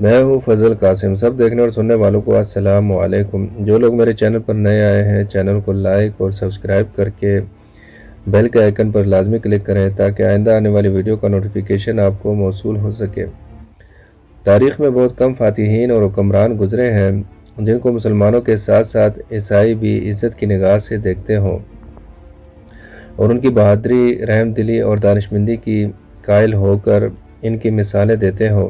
میں ہوں فضل قاسم۔ سب دیکھنے اور سننے والوں کو السلام علیکم۔ جو لوگ میرے چینل پر نئے آئے ہیں چینل کو لائک اور سبسکرائب کر کے بیل کے آئیکن پر لازمی کلک کریں تاکہ آئندہ آنے والی ویڈیو کا نوٹیفیکیشن آپ کو موصول ہو سکے۔ تاریخ میں بہت کم فاتحین اور حکمران گزرے ہیں جن کو مسلمانوں کے ساتھ ساتھ عیسائی بھی عزت کی نگاہ سے دیکھتے ہوں اور ان کی بہادری، رحم دلی اور دانشمندی کی قائل ہو کر ان کی مثالیں دیتے ہوں۔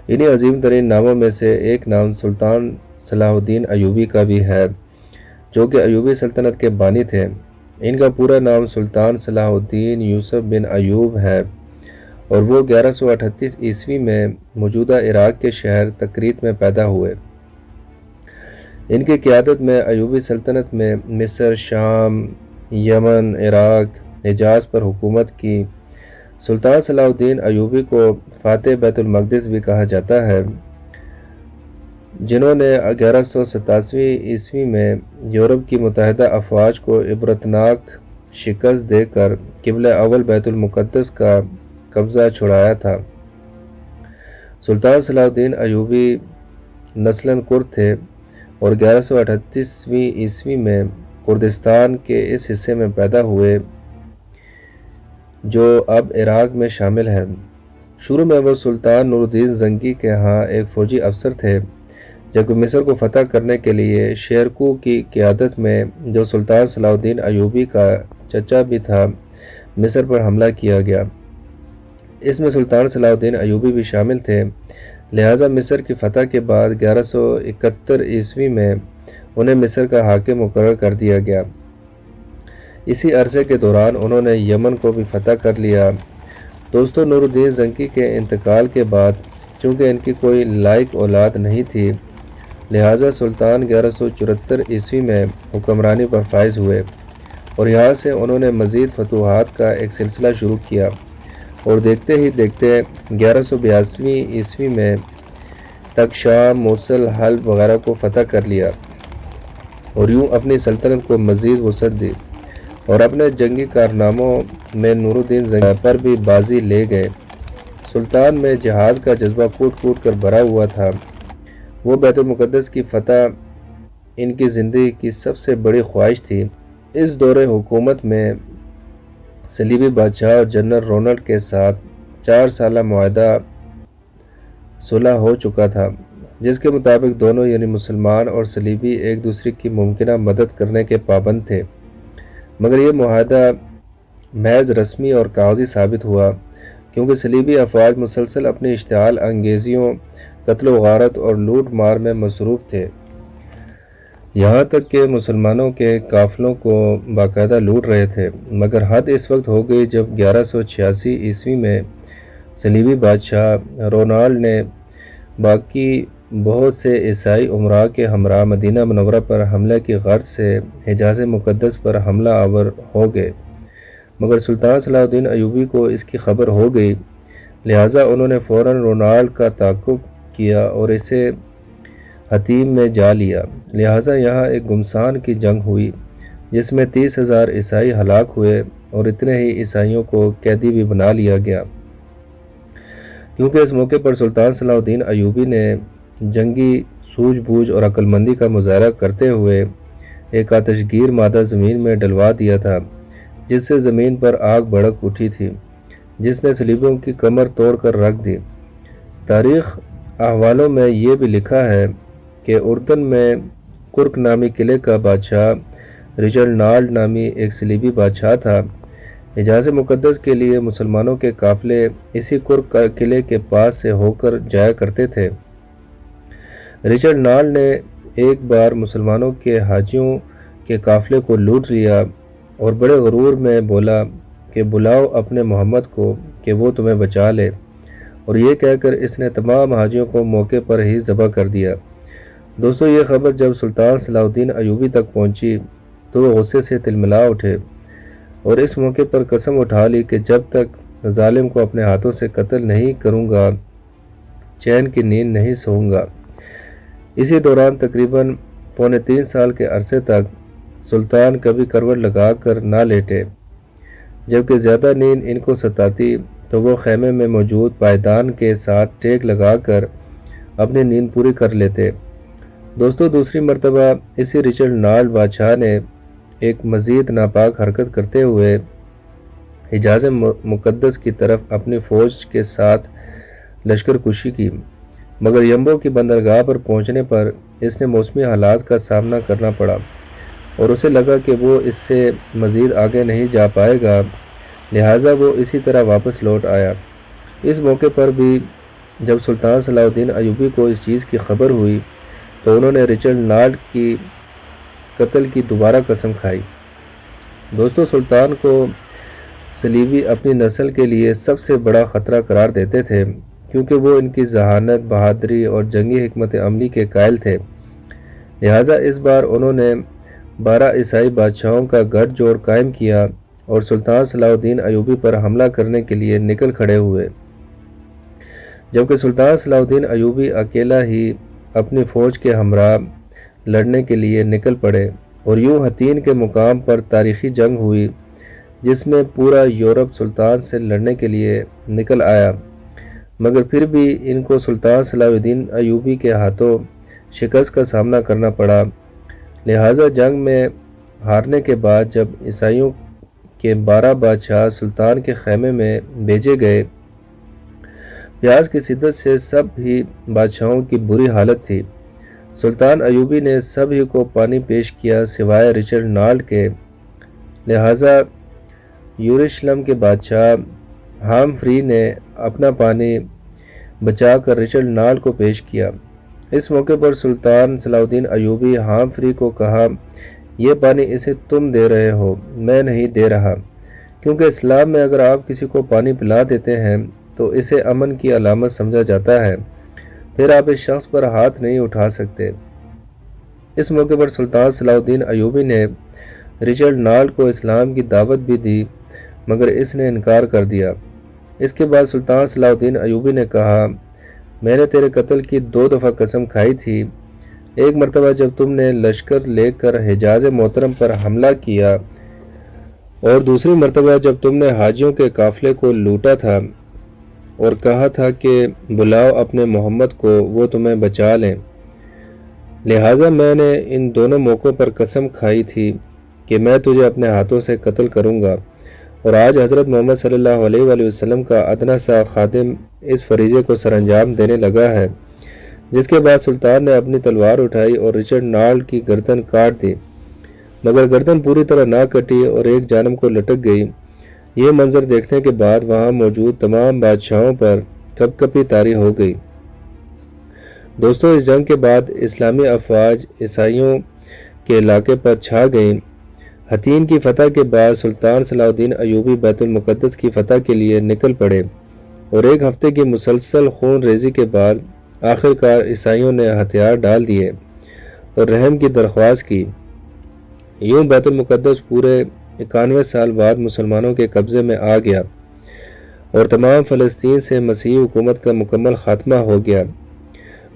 انہی عظیم ترین ناموں میں سے ایک نام سلطان صلاح الدین ایوبی کا بھی ہے جو کہ ایوبی سلطنت کے بانی تھے۔ ان کا پورا نام سلطان صلاح الدین یوسف بن ایوب ہے اور وہ 1138 عیسوی میں موجودہ عراق کے شہر تکریت میں پیدا ہوئے۔ ان کی قیادت میں ایوبی سلطنت میں مصر، شام، یمن، عراق، حجاز پر حکومت کی۔ سلطان صلاح الدین ایوبی کو فاتح بیت المقدس بھی کہا جاتا ہے، جنہوں نے 1187 عیسوی میں یورپ کی متحدہ افواج کو عبرتناک شکست دے کر قبلہ اول بیت المقدس کا قبضہ چھڑایا تھا۔ سلطان صلاح الدین ایوبی نسلاً کرد تھے اور 1138 عیسوی میں کردستان کے اس حصے میں پیدا ہوئے جو اب عراق میں شامل ہے۔ شروع میں وہ سلطان نور الدین زنگی کے ہاں ایک فوجی افسر تھے، جبکہ مصر کو فتح کرنے کے لیے شیرکو کی قیادت میں جو سلطان صلاح الدین ایوبی کا چچا بھی تھا مصر پر حملہ کیا گیا۔ اس میں سلطان صلاح الدین ایوبی بھی شامل تھے، لہٰذا مصر کی فتح کے بعد 1171 عیسوی میں انہیں مصر کا حاکم مقرر کر دیا گیا۔ اسی عرصے کے دوران انہوں نے یمن کو بھی فتح کر لیا۔ دوستو، نور الدین زنگی کے انتقال کے بعد چونکہ ان کی کوئی لائق اولاد نہیں تھی، لہٰذا سلطان 1174 عیسوی میں حکمرانی پر فائز ہوئے اور یہاں سے انہوں نے مزید فتوحات کا ایک سلسلہ شروع کیا اور دیکھتے ہی دیکھتے 1182 عیسوی میں تک شام، موصل، حلب وغیرہ کو فتح کر لیا اور یوں اپنی سلطنت کو مزید وسعت دی اور اپنے جنگی کارناموں میں نور الدین زنگی پر بھی بازی لے گئے۔ سلطان میں جہاد کا جذبہ پھوٹ پھوٹ کر بھرا ہوا تھا۔ وہ بیت المقدس کی فتح ان کی زندگی کی سب سے بڑی خواہش تھی۔ اس دور حکومت میں صلیبی بادشاہ اور جنرل رونلڈ کے ساتھ 4 سالہ معاہدہ صلح ہو چکا تھا، جس کے مطابق دونوں یعنی مسلمان اور صلیبی ایک دوسرے کی ممکنہ مدد کرنے کے پابند تھے، مگر یہ معاہدہ محض رسمی اور کاغذی ثابت ہوا کیونکہ صلیبی افواج مسلسل اپنی اشتعال انگیزیوں، قتل و غارت اور لوٹ مار میں مصروف تھے، یہاں تک کہ مسلمانوں کے قافلوں کو باقاعدہ لوٹ رہے تھے۔ مگر حد اس وقت ہو گئی جب 1186 عیسوی میں صلیبی بادشاہ رونالڈ نے باقی بہت سے عیسائی امراء کے ہمراہ مدینہ منورہ پر حملے کی غرض سے حجاز مقدس پر حملہ آور ہو گئے، مگر سلطان صلاح الدین ایوبی کو اس کی خبر ہو گئی، لہٰذا انہوں نے فوراً رونالڈ کا تعاقب کیا اور اسے حطیم میں جا لیا۔ لہٰذا یہاں ایک گمسان کی جنگ ہوئی جس میں 30,000 عیسائی ہلاک ہوئے اور اتنے ہی عیسائیوں کو قیدی بھی بنا لیا گیا۔ کیونکہ اس موقع پر سلطان صلاح الدین ایوبی نے جنگی سوجھ بوجھ اور عقل مندی کا مظاہرہ کرتے ہوئے ایک آتش گیر مادہ زمین میں ڈلوا دیا تھا جس سے زمین پر آگ بھڑک اٹھی تھی، جس نے صلیبیوں کی کمر توڑ کر رکھ دی۔ تاریخ احوالوں میں یہ بھی لکھا ہے کہ اردن میں کرک نامی قلعے کا بادشاہ رچرڈ نالڈ نامی ایک صلیبی بادشاہ تھا۔ حجاز مقدس کے لیے مسلمانوں کے قافلے اسی کرک قلعے کے پاس سے ہو کر جایا کرتے تھے۔ رچرڈ نالڈ نے ایک بار مسلمانوں کے حاجیوں کے قافلے کو لوٹ لیا اور بڑے غرور میں بولا کہ بلاؤ اپنے محمد کو کہ وہ تمہیں بچا لے، اور یہ کہہ کر اس نے تمام حاجیوں کو موقع پر ہی ذبح کر دیا۔ دوستو، یہ خبر جب سلطان صلاح الدین ایوبی تک پہنچی تو وہ غصے سے تلملا اٹھے اور اس موقع پر قسم اٹھا لی کہ جب تک ظالم کو اپنے ہاتھوں سے قتل نہیں کروں گا چین کی نیند نہیں سوؤں گا۔ اسی دوران تقریباً پونے 3 سال کے عرصے تک سلطان کبھی کروٹ لگا کر نہ لیٹے۔ جبکہ زیادہ نیند ان کو ستاتی تو وہ خیمے میں موجود پائیدان کے ساتھ ٹیک لگا کر اپنی نیند پوری کر لیتے۔ دوستو، دوسری مرتبہ اسی رچرڈ نارڈ بادشاہ نے ایک مزید ناپاک حرکت کرتے ہوئے حجاز مقدس کی طرف اپنی فوج کے ساتھ لشکر کشی کی، مگر یمبو کی بندرگاہ پر پہنچنے پر اس نے موسمی حالات کا سامنا کرنا پڑا اور اسے لگا کہ وہ اس سے مزید آگے نہیں جا پائے گا، لہٰذا وہ اسی طرح واپس لوٹ آیا۔ اس موقع پر بھی جب سلطان صلاح الدین ایوبی کو اس چیز کی خبر ہوئی تو انہوں نے رچرڈ نارڈ کی قتل کی دوبارہ قسم کھائی۔ دوستو، سلطان کو صلیبی اپنی نسل کے لیے سب سے بڑا خطرہ قرار دیتے تھے، کیونکہ وہ ان کی ذہانت، بہادری اور جنگی حکمت عملی کے قائل تھے۔ لہٰذا اس بار انہوں نے 12 عیسائی بادشاہوں کا گٹھ جوڑ قائم کیا اور سلطان صلاح الدین ایوبی پر حملہ کرنے کے لیے نکل کھڑے ہوئے، جبکہ سلطان صلاح الدین ایوبی اکیلا ہی اپنی فوج کے ہمراہ لڑنے کے لیے نکل پڑے، اور یوں حطین کے مقام پر تاریخی جنگ ہوئی جس میں پورا یورپ سلطان سے لڑنے کے لیے نکل آیا، مگر پھر بھی ان کو سلطان صلاح الدین ایوبی کے ہاتھوں شکست کا سامنا کرنا پڑا۔ لہٰذا جنگ میں ہارنے کے بعد جب عیسائیوں کے 12 بادشاہ سلطان کے خیمے میں بھیجے گئے، پیاس کی شدت سے سب ہی بادشاہوں کی بری حالت تھی۔ سلطان ایوبی نے سب ہی کو پانی پیش کیا سوائے رچرڈ نارڈ کے، لہٰذا یروشلم کے بادشاہ ہامفری نے اپنا پانی بچا کر رچرڈ نارڈ کو پیش کیا۔ اس موقع پر سلطان صلاح الدین ایوبی ہامفری کو کہا، یہ پانی اسے تم دے رہے ہو، میں نہیں دے رہا، کیونکہ اسلام میں اگر آپ کسی کو پانی پلا دیتے ہیں تو اسے امن کی علامت سمجھا جاتا ہے، پھر آپ اس شخص پر ہاتھ نہیں اٹھا سکتے۔ اس موقع پر سلطان صلاح الدین ایوبی نے رچرڈ نارڈ کو اسلام کی دعوت بھی دی، مگر اس نے انکار کر دیا۔ اس کے بعد سلطان صلاح الدین ایوبی نے کہا، میں نے تیرے قتل کی 2 دفعہ قسم کھائی تھی، ایک مرتبہ جب تم نے لشکر لے کر حجاز محترم پر حملہ کیا، اور دوسری مرتبہ جب تم نے حاجیوں کے قافلے کو لوٹا تھا اور کہا تھا کہ بلاؤ اپنے محمد کو، وہ تمہیں بچا لیں۔ لہٰذا میں نے ان دونوں موقعوں پر قسم کھائی تھی کہ میں تجھے اپنے ہاتھوں سے قتل کروں گا، اور آج حضرت محمد صلی اللہ علیہ وآلہ وسلم کا ادنا سا خادم اس فریضے کو سر انجام دینے لگا ہے۔ جس کے بعد سلطان نے اپنی تلوار اٹھائی اور رچرڈ نارڈ کی گردن کاٹ دی، مگر گردن پوری طرح نہ کٹی اور ایک جانب کو لٹک گئی۔ یہ منظر دیکھنے کے بعد وہاں موجود تمام بادشاہوں پر کپ کپی طاری ہو گئی۔ دوستو، اس جنگ کے بعد اسلامی افواج عیسائیوں کے علاقے پر چھا گئیں۔ حطین کی فتح کے بعد سلطان صلاح الدین ایوبی بیت المقدس کی فتح کے لیے نکل پڑے، اور ایک ہفتے کی مسلسل خون ریزی کے بعد آخر کار عیسائیوں نے ہتھیار ڈال دیے اور رحم کی درخواست کی۔ یوں بیت المقدس پورے 91 سال بعد مسلمانوں کے قبضے میں آ گیا اور تمام فلسطین سے مسیحی حکومت کا مکمل خاتمہ ہو گیا۔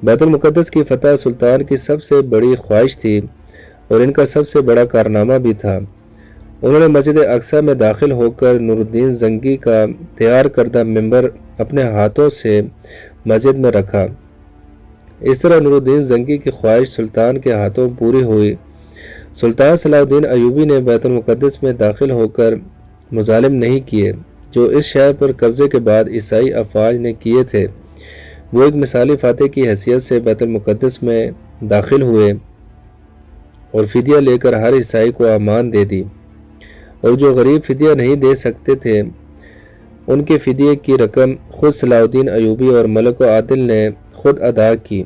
بیت المقدس کی فتح سلطان کی سب سے بڑی خواہش تھی اور ان کا سب سے بڑا کارنامہ بھی تھا۔ انہوں نے مسجد اقصیٰ میں داخل ہو کر نور الدین زنگی کا تیار کردہ منبر اپنے ہاتھوں سے مسجد میں رکھا۔ اس طرح نور الدین زنگی کی خواہش سلطان کے ہاتھوں پوری ہوئی۔ سلطان صلاح الدین ایوبی نے بیت المقدس میں داخل ہو کر مظالم نہیں کیے جو اس شہر پر قبضے کے بعد عیسائی افواج نے کیے تھے۔ وہ ایک مثالی فاتح کی حیثیت سے بیت المقدس میں داخل ہوئے اور فدیہ لے کر ہر عیسائی کو امان دے دی، اور جو غریب فدیہ نہیں دے سکتے تھے ان کے فدیے کی رقم خود صلاح الدین ایوبی اور ملک و عادل نے خود ادا کی۔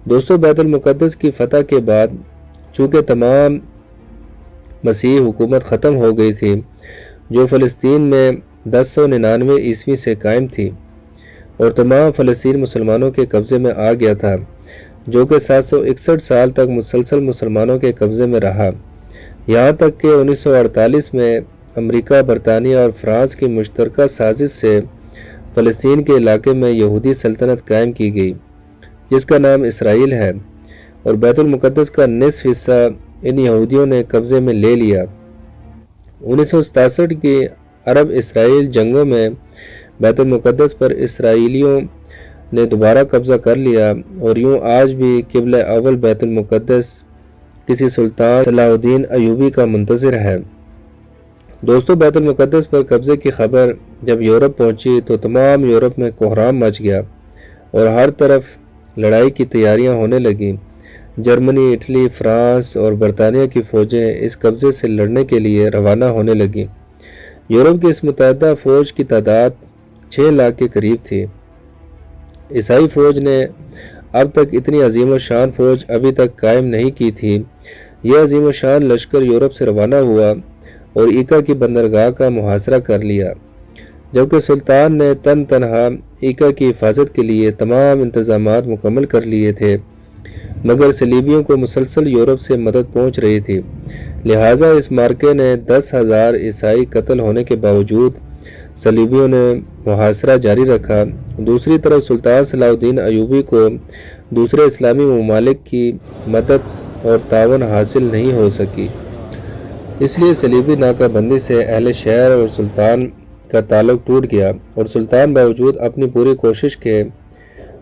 دوستو، بیت المقدس کی فتح کے بعد چونکہ تمام مسیحی حکومت ختم ہو گئی تھی جو فلسطین میں 1099 عیسوی سے قائم تھی، اور تمام فلسطین مسلمانوں کے قبضے میں آ گیا تھا، جو کہ 761 سال تک مسلسل مسلمانوں کے قبضے میں رہا، یہاں تک کہ 1948 میں امریکہ، برطانیہ اور فرانس کی مشترکہ سازش سے فلسطین کے علاقے میں یہودی سلطنت قائم کی گئی جس کا نام اسرائیل ہے، اور بیت المقدس کا نصف حصہ ان یہودیوں نے قبضے میں لے لیا۔ 1967 کی عرب اسرائیل جنگوں میں بیت المقدس پر اسرائیلیوں نے دوبارہ قبضہ کر لیا اور یوں آج بھی قبلہ اول بیت المقدس کسی سلطان صلاح الدین ایوبی کا منتظر ہے۔ دوستو، بیت المقدس پر قبضے کی خبر جب یورپ پہنچی تو تمام یورپ میں کوہرام مچ گیا اور ہر طرف لڑائی کی تیاریاں ہونے لگیں۔ جرمنی، اٹلی، فرانس اور برطانیہ کی فوجیں اس قبضے سے لڑنے کے لیے روانہ ہونے لگیں۔ یورپ کی اس متحدہ فوج کی تعداد 6 لاکھ کے قریب تھی۔ عیسائی فوج نے اب تک اتنی عظیم الشان فوج ابھی تک قائم نہیں کی تھی۔ یہ عظیم الشان لشکر یورپ سے روانہ ہوا اور ایکا کی بندرگاہ کا محاصرہ کر لیا، جبکہ سلطان نے تنہا ایکا کی حفاظت کے لیے تمام انتظامات مکمل کر لیے تھے، مگر صلیبیوں کو مسلسل یورپ سے مدد پہنچ رہی تھی، لہٰذا اس مارکے نے 10,000 عیسائی قتل ہونے کے باوجود صلیبیوں نے محاصرہ جاری رکھا۔ دوسری طرف سلطان صلاح الدین ایوبی کو دوسرے اسلامی ممالک کی مدد اور تعاون حاصل نہیں ہو سکی، اس لیے صلیبی ناکہ بندی سے اہل شہر اور سلطان کا تعلق ٹوٹ گیا اور سلطان باوجود اپنی پوری کوشش کے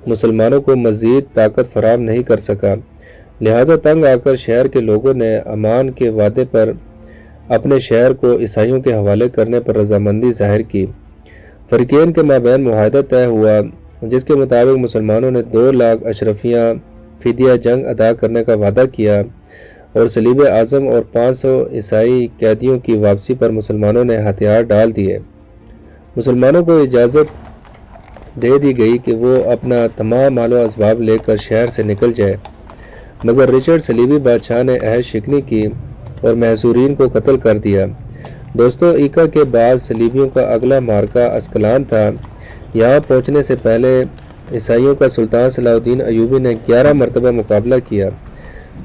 مسلمانوں کو مزید طاقت فراہم نہیں کر سکا، لہٰذا تنگ آ کر شہر کے لوگوں نے امان کے وعدے پر اپنے شہر کو عیسائیوں کے حوالے کرنے پر رضامندی ظاہر کی۔ فریقین کے مابین معاہدہ طے ہوا جس کے مطابق مسلمانوں نے 2 لاکھ اشرفیہ فدیہ جنگ ادا کرنے کا وعدہ کیا اور صلیب اعظم اور 500 عیسائی قیدیوں کی واپسی پر مسلمانوں نے ہتھیار ڈال دیے۔ مسلمانوں کو اجازت دے دی گئی کہ وہ اپنا تمام مال و اسباب لے کر شہر سے نکل جائے، مگر رچرڈ صلیبی بادشاہ نے عہد شکنی کی اور محصورین کو قتل کر دیا۔ دوستو، ایکا کے بعد صلیبیوں کا اگلا مارکہ اسکلان تھا۔ یہاں پہنچنے سے پہلے عیسائیوں کا سلطان صلاح الدین ایوبی نے 11 مرتبہ مقابلہ کیا۔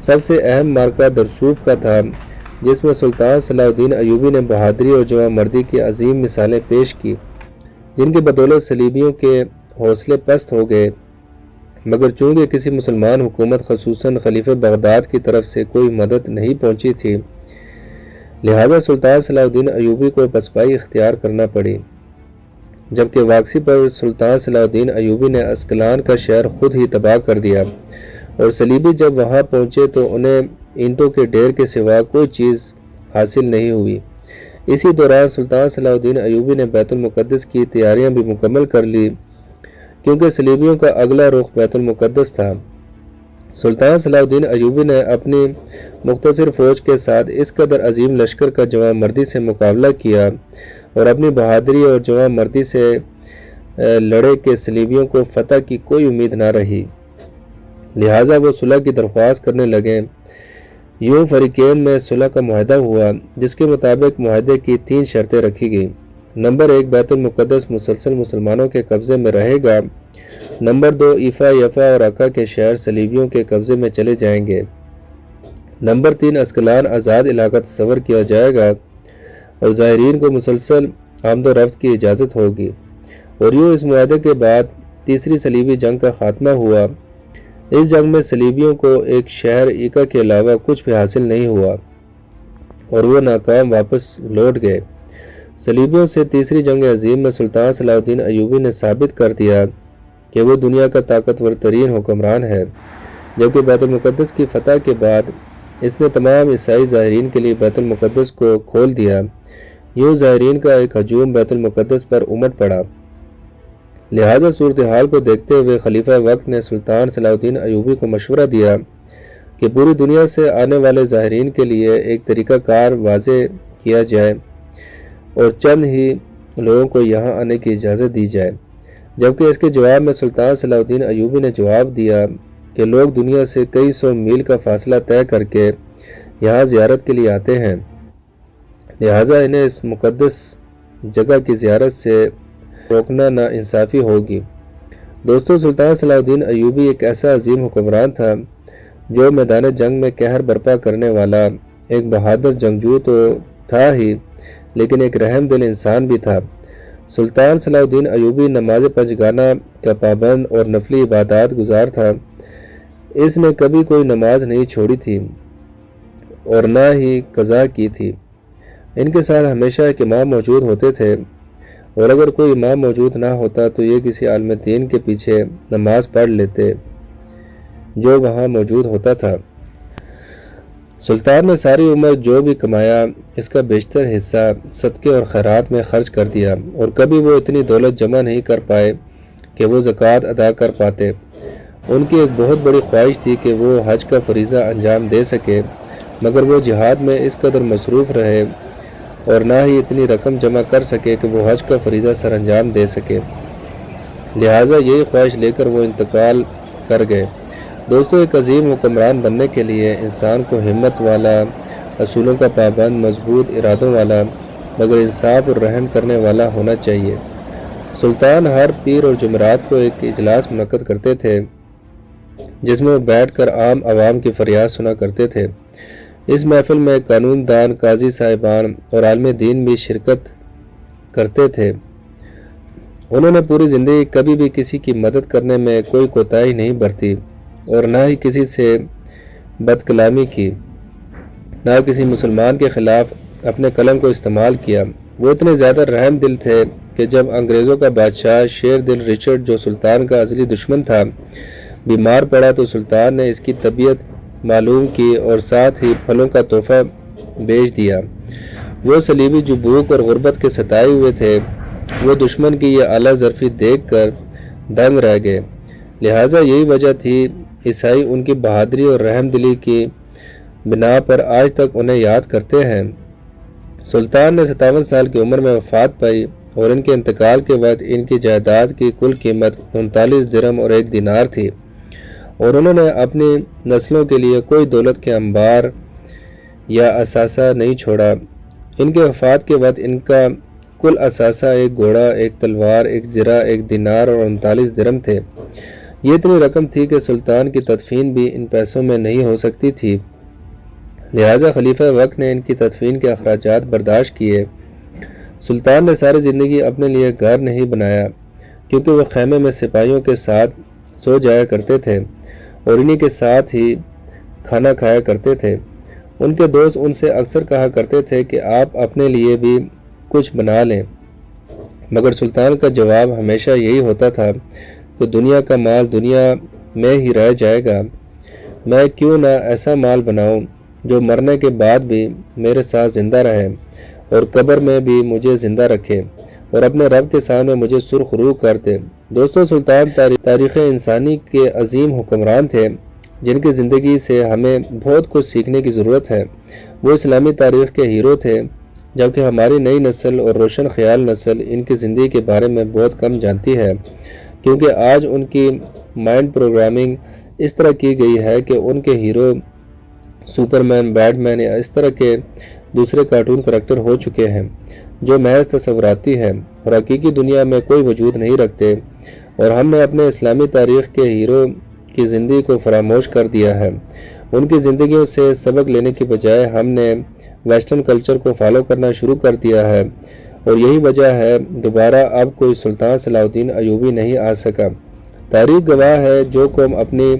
سب سے اہم مارکہ درسوف کا تھا، جس میں سلطان صلاح الدین ایوبی نے بہادری اور جواں مردی کی عظیم مثالیں پیش کی، جن کی بدولت صلیبیوں کے حوصلے پست ہو گئے، مگر چونکہ کسی مسلمان حکومت خصوصاً خلیفہ بغداد کی طرف سے کوئی مدد نہیں پہنچی تھی، لہٰذا سلطان صلاح الدین ایوبی کو پسپائی اختیار کرنا پڑی۔ جبکہ واپسی پر سلطان صلاح الدین ایوبی نے اسکلان کا شہر خود ہی تباہ کر دیا اور صلیبی جب وہاں پہنچے تو انہیں اینٹوں کے ڈھیر کے سوا کوئی چیز حاصل نہیں ہوئی۔ اسی دوران سلطان صلاح الدین ایوبی نے بیت المقدس کی تیاریاں بھی مکمل کر لی، کیونکہ صلیبیوں کا اگلا رخ بیت المقدس تھا۔ سلطان صلاح الدین ایوبی نے اپنی مختصر فوج کے ساتھ اس قدر عظیم لشکر کا جواں مردی سے مقابلہ کیا اور اپنی بہادری اور جواں مردی سے لڑے کہ صلیبیوں کو فتح کی کوئی امید نہ رہی، لہٰذا وہ صلح کی درخواست کرنے لگے۔ یوں فریقین میں صلح کا معاہدہ ہوا، جس کے مطابق معاہدے کی 3 شرطیں رکھی گئیں۔ نمبر 1، بیت المقدس مسلسل مسلمانوں کے قبضے میں رہے گا۔ نمبر 2، ایفا، یفا اور عکا کے شہر صلیبیوں کے قبضے میں چلے جائیں گے۔ نمبر 3، اسکلان آزاد علاقہ تصور کیا جائے گا اور زائرین کو مسلسل آمد و رفت کی اجازت ہوگی۔ اور یوں اس معاہدے کے بعد تیسری صلیبی جنگ کا خاتمہ ہوا۔ اس جنگ میں صلیبیوں کو ایک شہر ایکا کے علاوہ کچھ بھی حاصل نہیں ہوا اور وہ ناکام واپس لوٹ گئے۔ صلیبیوں سے تیسری جنگ عظیم میں سلطان صلاح الدین ایوبی نے ثابت کر دیا کہ وہ دنیا کا طاقتور ترین حکمران ہے، جبکہ بیت المقدس کی فتح کے بعد اس نے تمام عیسائی زائرین کے لیے بیت المقدس کو کھول دیا۔ یوں زائرین کا ایک ہجوم بیت المقدس پر امٹ پڑا۔ لہٰذا صورتحال کو دیکھتے ہوئے خلیفہ وقت نے سلطان صلاح الدین ایوبی کو مشورہ دیا کہ پوری دنیا سے آنے والے زائرین کے لیے ایک طریقہ کار واضح کیا جائے اور چند ہی لوگوں کو یہاں آنے کی اجازت دی جائے، جبکہ اس کے جواب میں سلطان صلاح الدین ایوبی نے جواب دیا کہ لوگ دنیا سے کئی 100 میل کا فاصلہ طے کر کے یہاں زیارت کے لیے آتے ہیں، لہٰذا انہیں اس مقدس جگہ کی زیارت سے روکنا نا انصافی ہوگی۔ دوستو، سلطان صلاح الدین ایوبی ایک ایسا عظیم حکمران تھا جو میدان جنگ میں قہر برپا کرنے والا ایک بہادر جنگجو تو تھا ہی، لیکن ایک رحم دل انسان بھی تھا۔ سلطان صلاح الدین ایوبی نماز پنجگانہ کا پابند اور نفلی عبادات گزار تھا۔ اس نے کبھی کوئی نماز نہیں چھوڑی تھی اور نہ ہی قضا کی تھی۔ ان کے ساتھ ہمیشہ ایک امام موجود ہوتے تھے اور اگر کوئی امام موجود نہ ہوتا تو یہ کسی عالم دین کے پیچھے نماز پڑھ لیتے جو وہاں موجود ہوتا تھا۔ سلطان نے ساری عمر جو بھی کمایا اس کا بیشتر حصہ صدقے اور خیرات میں خرچ کر دیا، اور کبھی وہ اتنی دولت جمع نہیں کر پائے کہ وہ زکوٰۃ ادا کر پاتے۔ ان کی ایک بہت بڑی خواہش تھی کہ وہ حج کا فریضہ انجام دے سکے، مگر وہ جہاد میں اس قدر مصروف رہے اور نہ ہی اتنی رقم جمع کر سکے کہ وہ حج کا فریضہ سر انجام دے سکے، لہٰذا یہی خواہش لے کر وہ انتقال کر گئے۔ دوستو، ایک عظیم حکمران بننے کے لیے انسان کو ہمت والا، اصولوں کا پابند، مضبوط ارادوں والا، مگر انصاف اور رحم کرنے والا ہونا چاہیے۔ سلطان ہر پیر اور جمعرات کو ایک اجلاس منعقد کرتے تھے جس میں وہ بیٹھ کر عام عوام کی فریاد سنا کرتے تھے۔ اس محفل میں قانون دان، قاضی صاحبان اور عالم دین بھی شرکت کرتے تھے۔ انہوں نے پوری زندگی کبھی بھی کسی کی مدد کرنے میں کوئی کوتاہی نہیں برتی اور نہ ہی کسی سے بد کلامی کی، نہ کسی مسلمان کے خلاف اپنے قلم کو استعمال کیا۔ وہ اتنے زیادہ رحم دل تھے کہ جب انگریزوں کا بادشاہ شیر دل رچرڈ، جو سلطان کا ازلی دشمن تھا، بیمار پڑا تو سلطان نے اس کی طبیعت معلوم کی اور ساتھ ہی پھلوں کا تحفہ بھیج دیا۔ وہ صلیبی جو بھوک اور غربت کے ستائے ہوئے تھے، وہ دشمن کی یہ اعلیٰ ظرفی دیکھ کر دنگ رہ گئے، لہٰذا یہی وجہ تھی عیسائی ان کی بہادری اور رحم دلی کی بنا پر آج تک انہیں یاد کرتے ہیں۔ سلطان نے 57 سال کی عمر میں وفات پائی اور ان کے انتقال کے بعد ان کی جائیداد کی کل قیمت 39 درہم اور 1 دینار تھی، اور انہوں نے اپنی نسلوں کے لیے کوئی دولت کے انبار یا اثاثہ نہیں چھوڑا۔ ان کے وفات کے بعد ان کا کل اثاثہ 1 گھوڑا، 1 تلوار، 1 زرہ، 1 دینار اور 39 درہم تھے۔ یہ اتنی رقم تھی کہ سلطان کی تدفین بھی ان پیسوں میں نہیں ہو سکتی تھی، لہٰذا خلیفہ وقت نے ان کی تدفین کے اخراجات برداشت کیے۔ سلطان نے ساری زندگی اپنے لیے گھر نہیں بنایا کیونکہ وہ خیمے میں سپاہیوں کے ساتھ سو جایا کرتے تھے اور انہی کے ساتھ ہی کھانا کھایا کرتے تھے۔ ان کے دوست ان سے اکثر کہا کرتے تھے کہ آپ اپنے لیے بھی کچھ بنا لیں، مگر سلطان کا جواب ہمیشہ یہی ہوتا تھا کہ دنیا کا مال دنیا میں ہی رہ جائے گا، میں کیوں نہ ایسا مال بناؤں جو مرنے کے بعد بھی میرے ساتھ زندہ رہے اور قبر میں بھی مجھے زندہ رکھے اور اپنے رب کے سامنے مجھے سرخ روح کر دے۔ دوستو، سلطان تاریخ انسانی کے عظیم حکمران تھے جن کی زندگی سے ہمیں بہت کچھ سیکھنے کی ضرورت ہے۔ وہ اسلامی تاریخ کے ہیرو تھے، جبکہ ہماری نئی نسل اور روشن خیال نسل ان کی زندگی کے بارے میں بہت کم جانتی ہے، کیونکہ آج ان کی مائنڈ پروگرامنگ اس طرح کی گئی ہے کہ ان کے ہیرو سپرمین، بیٹ مین یا اس طرح کے دوسرے کارٹون کریکٹر ہو چکے ہیں جو محض تصوراتی ہیں اور حقیقی دنیا میں کوئی وجود نہیں رکھتے، اور ہم نے اپنے اسلامی تاریخ کے ہیرو کی زندگی کو فراموش کر دیا ہے۔ ان کی زندگیوں سے سبق لینے کی بجائے ہم نے ویسٹرن کلچر کو فالو کرنا شروع کر دیا ہے، اور یہی وجہ ہے دوبارہ اب کوئی سلطان صلاح الدین ایوبی نہیں آ سکا۔ تاریخ گواہ ہے، جو قوم اپنی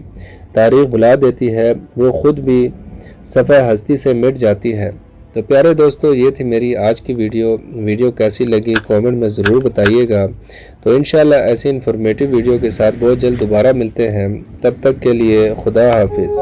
تاریخ بھلا دیتی ہے وہ خود بھی صفحہ ہستی سے مٹ جاتی ہے۔ تو پیارے دوستو، یہ تھی میری آج کی ویڈیو کیسی لگی کامنٹ میں ضرور بتائیے گا۔ تو انشاءاللہ ایسی انفارمیٹیو ویڈیو کے ساتھ بہت جلد دوبارہ ملتے ہیں، تب تک کے لیے خدا حافظ۔